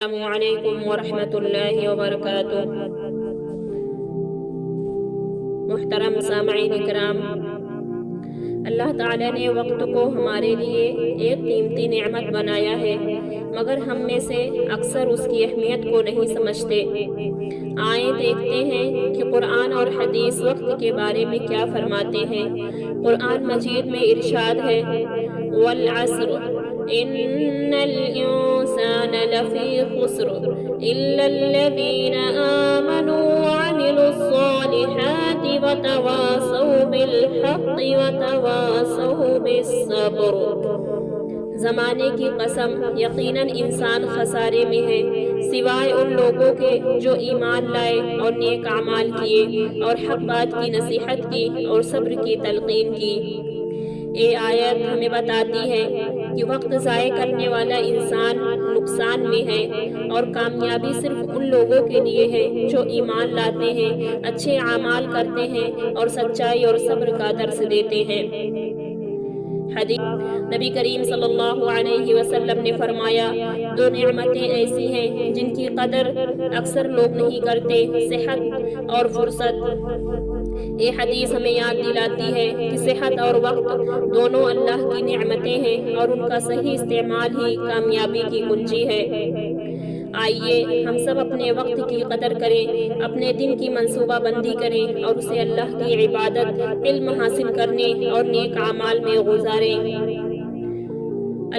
السلام علیکم ورحمۃ اللہ وبرکاتہ۔ محترم سامعین کرام، اللہ تعالیٰ نے وقت کو ہمارے لیے ایک قیمتی نعمت بنایا ہے، مگر ہم میں سے اکثر اس کی اہمیت کو نہیں سمجھتے۔ آئیں دیکھتے ہیں کہ قرآن اور حدیث وقت کے بارے میں کیا فرماتے ہیں۔ قرآن مجید میں ارشاد ہے، والعصر ان الانسان لفی خسر الا الذین آمنوا وعملوا الصالحات وتواصوا بالحق وتواصوا بالصبر۔ زمانے کی قسم، یقیناً انسان خسارے میں ہے سوائے ان لوگوں کے جو ایمان لائے اور نیک اعمال کیے اور حق بات کی نصیحت کی اور صبر کی تلقین کی۔ یہ آیت ہمیں بتاتی ہے کہ وقت ضائع کرنے والا انسان نقصان میں ہے، اور کامیابی صرف ان لوگوں کے لیے ہے جو ایمان لاتے ہیں، اچھے اعمال کرتے ہیں اور سچائی اور صبر کا درس دیتے ہیں۔ حدیث نبی کریم صلی اللہ علیہ وسلم نے فرمایا، دو نعمتیں ایسی ہیں جن کی قدر اکثر لوگ نہیں کرتے، صحت اور فرصت۔ یہ حدیث ہمیں یاد دلاتی ہے کہ صحت اور وقت دونوں اللہ کی نعمتیں ہیں، اور ان کا صحیح استعمال ہی کامیابی کی کنجی ہے۔ آئیے ہم سب اپنے وقت کی قدر کریں، اپنے دن کی منصوبہ بندی کریں اور اسے اللہ کی عبادت، علم حاصل کرنے اور نیک اعمال میں گزاریں۔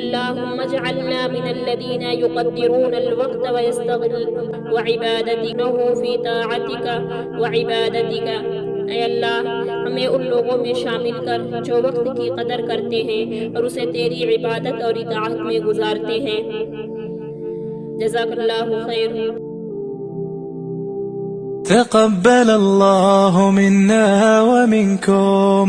اللہم اجعلنا من الذین یقدرون الوقت وعبادتنه فی طاعتک وعبادتک۔ اے اللہ، ہمیں ان لوگوں میں شامل کر جو وقت کی قدر کرتے ہیں اور اسے تیری عبادت اور اطاعت میں گزارتے ہیں۔ جزاک اللہ خیر۔ تقبل الله منا ومنكم